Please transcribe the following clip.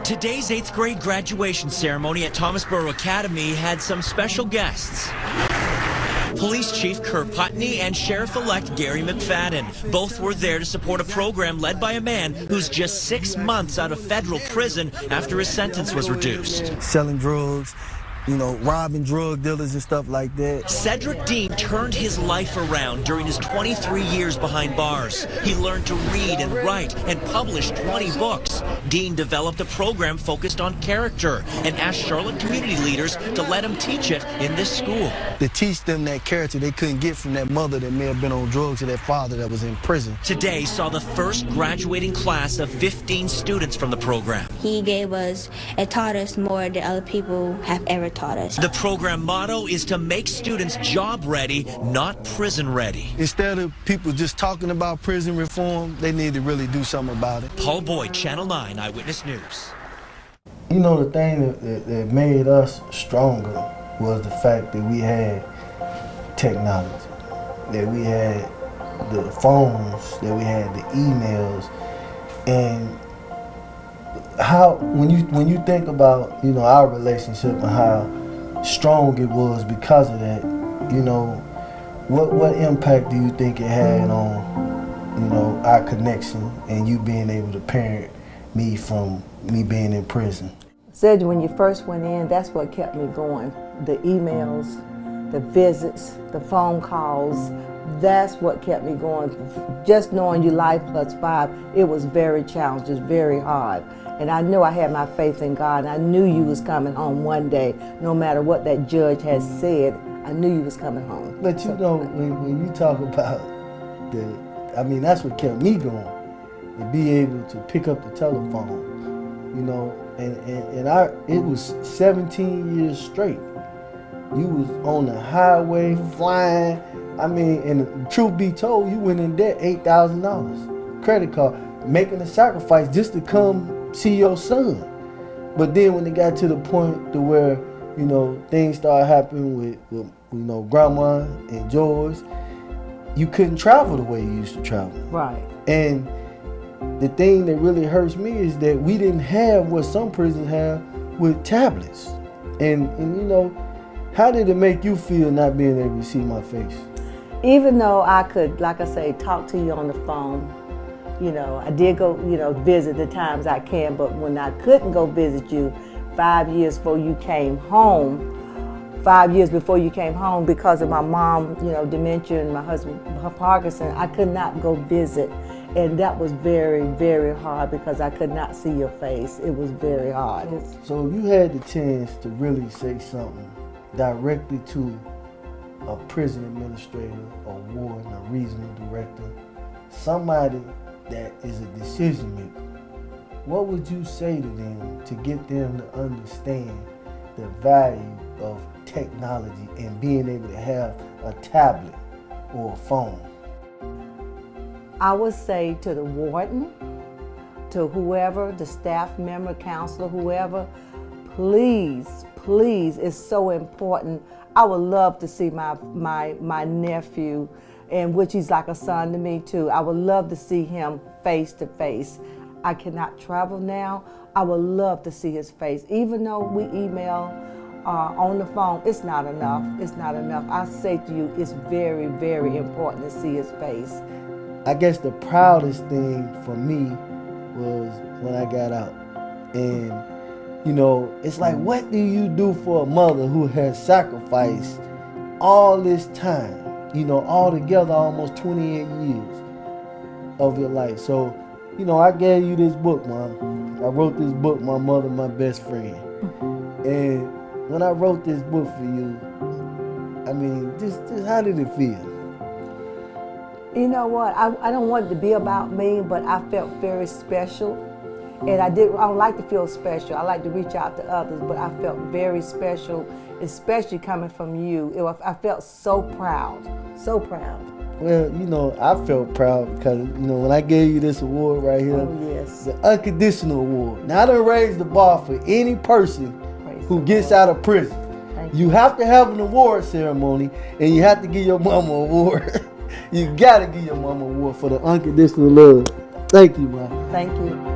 Today's 8th grade graduation ceremony at Thomasboro Academy had some special guests. Police Chief Kurt Putney and Sheriff-elect Gary McFadden. Both were there to support a program led by a man who's just 6 months out of federal prison after his sentence was reduced. Selling drugs, robbing drug dealers and stuff like that. Cedric Dean turned his life around during his 23 years behind bars. He learned to read and write and published 20 books. Dean developed a program focused on character and asked Charlotte community leaders to let him teach it in this school. To teach them that character they couldn't get from that mother that may have been on drugs or that father that was in prison. Today saw the first graduating class of 15 students from the program. He gave us and taught us more than other people have ever taught us. The program motto is to make students job ready, not prison ready. Instead of people just talking about prison reform, they need to really do something about it. Paul Boyd, Channel 9 Eyewitness News. The thing that made us stronger was the fact that we had technology, that we had the phones, that we had the emails, and how when you think about our relationship and how strong it was because of that, what impact do you think it had on our connection and you being able to parent me from me being in prison? Cedric, when you first went in, that's what kept me going. The emails, the visits, the phone calls, that's what kept me going. Just knowing you life plus 5, it was very challenging, very hard. And I knew I had my faith in God, and I knew you was coming home one day. No matter what that judge has said, I knew you was coming home. But when you talk about that's what kept me going, to be able to pick up the telephone, it was 17 years straight. You was on the highway flying. And truth be told, you went in debt $8,000 credit card, making a sacrifice just to come see your son. But then when it got to the point to where things started happening with Grandma and George, you couldn't travel the way you used to travel. Right. And the thing that really hurts me is that we didn't have what some prisons have with tablets. And how did it make you feel not being able to see my face? Even though I could, like I say, talk to you on the phone, I did go, visit the times I can, but when I couldn't go visit you 5 years before you came home, 5 years before you came home, because of my mom, dementia, and my husband, Parkinson, I could not go visit. And that was very, very hard because I could not see your face. It was very hard. So you had the chance to really say something directly to a prison administrator, a warden, a regional director, somebody that is a decision maker. What would you say to them to get them to understand the value of technology and being able to have a tablet or a phone? I would say to the warden, to whoever, the staff member, counselor, whoever, please, it's so important. I would love to see my nephew, and which he's like a son to me too. I would love to see him face to face. I cannot travel now. I would love to see his face. Even though we email on the phone, it's not enough. It's not enough. I say to you, it's very, very important to see his face. I guess the proudest thing for me was when I got out. And, it's like, what do you do for a mother who has sacrificed all this time, all together almost 28 years of your life? So, I gave you this book, Mom. I wrote this book, My Mother, My Best Friend. And when I wrote this book for you, just how did it feel? You know what? I don't want it to be about me, but I felt very special. And I don't like to feel special. I like to reach out to others, but I felt very special, especially coming from you. I felt so proud, so proud. Well, I felt proud because, when I gave you this award right here, oh, yes, the unconditional award. Now, I done raised the bar for any person who gets out of prison. You have to have an award ceremony, and you have to give your mama an award. You got to give your mama an award for the unconditional love. Thank you, man. Thank you.